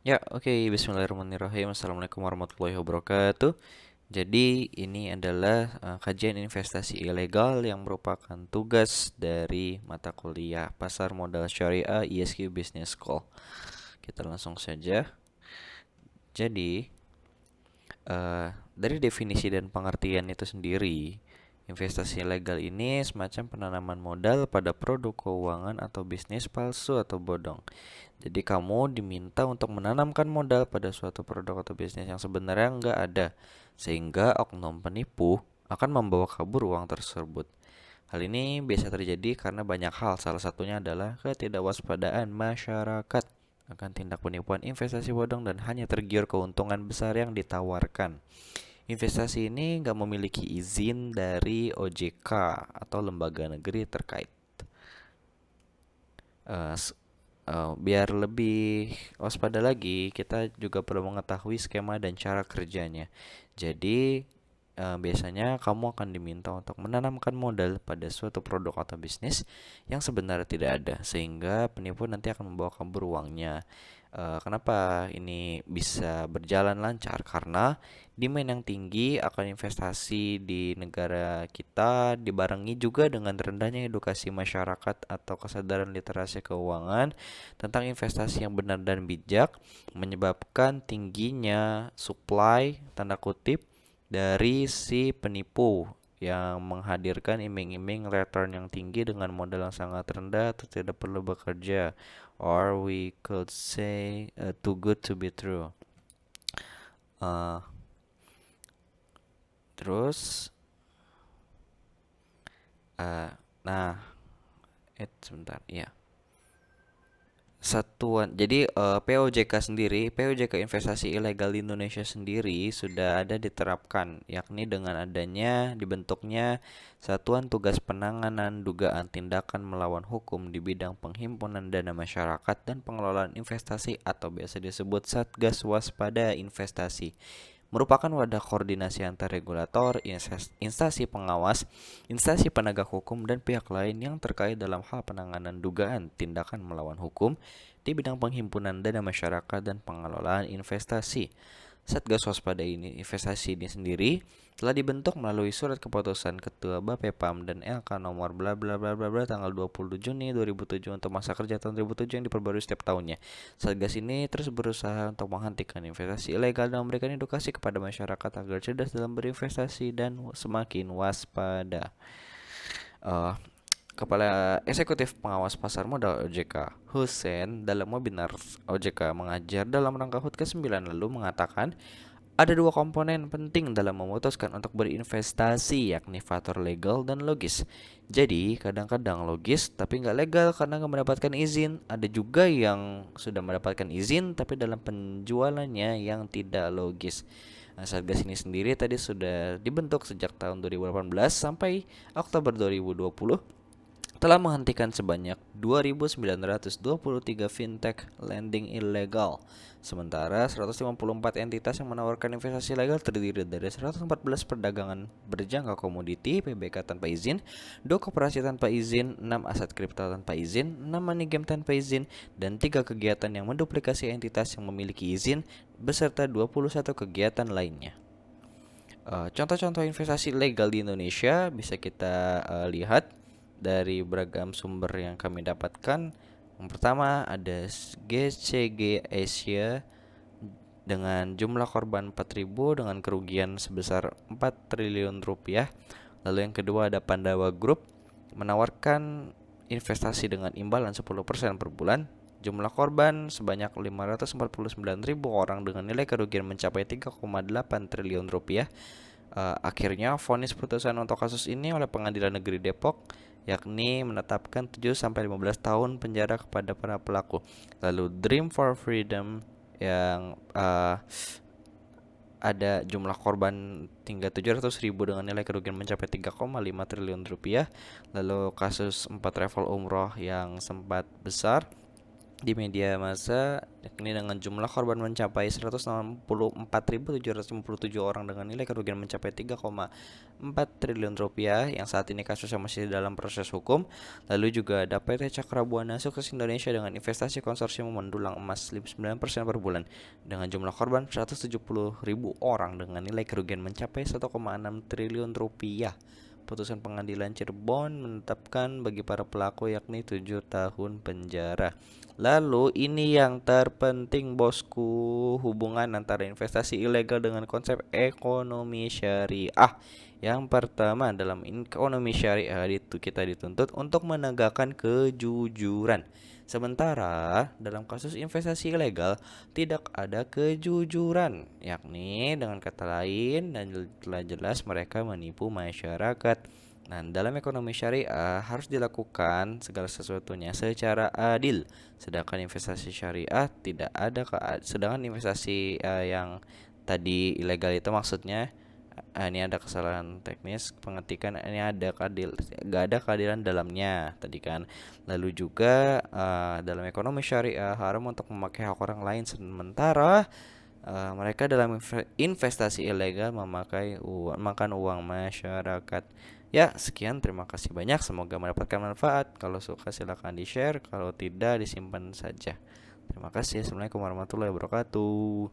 Ya, oke. Bismillahirrahmanirrahim. Assalamualaikum warahmatullahi wabarakatuh. Jadi, ini adalah kajian investasi ilegal yang merupakan tugas dari mata kuliah Pasar Modal Syariah ISQ Business School. Kita langsung saja. Jadi, dari definisi dan pengertian itu sendiri, investasi ilegal ini semacam penanaman modal pada produk keuangan atau bisnis palsu atau bodong. Jadi kamu diminta untuk menanamkan modal pada suatu produk atau bisnis yang sebenarnya nggak ada, sehingga oknum penipu akan membawa kabur uang tersebut. Hal ini biasa terjadi karena banyak hal, salah satunya adalah ketidakwaspadaan masyarakat akan tindak penipuan investasi bodong dan hanya tergiur keuntungan besar yang ditawarkan. Investasi ini nggak memiliki izin dari OJK atau lembaga negeri terkait. Eh, Biar lebih waspada lagi, kita juga perlu mengetahui skema dan cara kerjanya. Jadi, biasanya kamu akan diminta untuk menanamkan modal pada suatu produk atau bisnis yang sebenarnya tidak ada, sehingga penipu nanti akan membawa kabur uangnya. Kenapa ini bisa berjalan lancar? Karena demand yang tinggi akan investasi di negara kita dibarengi juga dengan rendahnya edukasi masyarakat atau kesadaran literasi keuangan tentang investasi yang benar dan bijak, menyebabkan tingginya supply tanda kutip dari si penipu yang menghadirkan iming-iming return yang tinggi dengan modal yang sangat rendah atau tidak perlu bekerja, or we could say too good to be true. Uh, terus, uh, nah, sebentar, ya. POJK sendiri, POJK investasi ilegal di Indonesia sendiri sudah ada diterapkan, yakni dengan adanya dibentuknya Satuan Tugas Penanganan Dugaan Tindakan Melawan Hukum di bidang penghimpunan dana masyarakat dan pengelolaan investasi atau biasa disebut Satgas Waspada Investasi, merupakan wadah koordinasi antar regulator, instansi pengawas, instansi penegak hukum, dan pihak lain yang terkait dalam hal penanganan dugaan tindakan melawan hukum di bidang penghimpunan dana masyarakat dan pengelolaan investasi. Satgas Waspada ini investasi ini sendiri telah dibentuk melalui surat keputusan Ketua Bapepam dan LK nomor bla bla bla bla bla tanggal 20 Juni 2007 untuk masa kerja tahun 2007 yang diperbarui setiap tahunnya. Satgas ini terus berusaha untuk menghentikan investasi ilegal dan memberikan edukasi kepada masyarakat agar cerdas dalam berinvestasi dan semakin waspada. Uh, Kepala Eksekutif Pengawas Pasar Modal OJK, Hussein, dalam webinar OJK mengajar dalam rangka HUT ke-9 lalu mengatakan, ada dua komponen penting dalam memutuskan untuk berinvestasi, yakni faktor legal dan logis. Jadi, kadang-kadang logis tapi nggak legal karena nggak mendapatkan izin. Ada juga yang sudah mendapatkan izin tapi dalam penjualannya yang tidak logis. Nah, Satgas ini sendiri tadi sudah dibentuk sejak tahun 2018 sampai Oktober 2020, telah menghentikan sebanyak 2.923 fintech lending ilegal. Sementara 154 entitas yang menawarkan investasi legal terdiri dari 114 perdagangan berjangka komoditi (PBK) tanpa izin, 2 koperasi tanpa izin, 6 aset kripto tanpa izin, 6 money game tanpa izin, dan 3 kegiatan yang menduplikasi entitas yang memiliki izin beserta 21 kegiatan lainnya. Contoh-contoh investasi legal di Indonesia bisa kita lihat dari beragam sumber yang kami dapatkan. Yang pertama ada GCG Asia dengan jumlah korban 4.000 dengan kerugian sebesar 4 triliun rupiah. Lalu yang kedua ada Pandawa Group menawarkan investasi dengan imbalan 10% per bulan. Jumlah korban sebanyak 549.000 orang dengan nilai kerugian mencapai 3,8 triliun rupiah. Akhirnya vonis putusan untuk kasus ini oleh Pengadilan Negeri Depok, yakni menetapkan 7 sampai 15 tahun penjara kepada para pelaku. Lalu Dream for Freedom yang ada jumlah korban hingga 700.000 dengan nilai kerugian mencapai 3,5 triliun rupiah. Lalu kasus 4 travel umroh yang sempat besar, di media massa, yakni dengan jumlah korban mencapai 164.757 orang dengan nilai kerugian mencapai 3,4 triliun rupiah yang saat ini kasusnya masih dalam proses hukum. Lalu juga ada PT Cakra Buana Sukses Indonesia dengan investasi konsorsium mendulang emas 9% per bulan dengan jumlah korban 170.000 orang dengan nilai kerugian mencapai 1,6 triliun rupiah. Putusan pengadilan Cirebon menetapkan bagi para pelaku yakni 7 tahun penjara. Lalu ini yang terpenting bosku, hubungan antara investasi ilegal dengan konsep ekonomi syariah. Yang pertama, dalam ekonomi syariah itu kita dituntut untuk menegakkan kejujuran. Sementara dalam kasus investasi ilegal tidak ada kejujuran, yakni dengan kata lain dan telah jelas mereka menipu masyarakat. Nah, dalam ekonomi syariah harus dilakukan segala sesuatunya secara adil. Sedangkan investasi syariah tidak ada sedangkan investasi yang tadi ilegal itu maksudnya ini ada kesalahan teknis pengetikan, ini gak ada keadilan dalamnya tadi kan. Lalu juga dalam ekonomi syariah haram untuk memakai hak orang lain, sementara mereka dalam investasi ilegal makan uang masyarakat. Ya, sekian, terima kasih banyak. Semoga mendapatkan manfaat. Kalau suka silakan di-share, kalau tidak disimpan saja. Terima kasih. Assalamualaikum warahmatullahi wabarakatuh.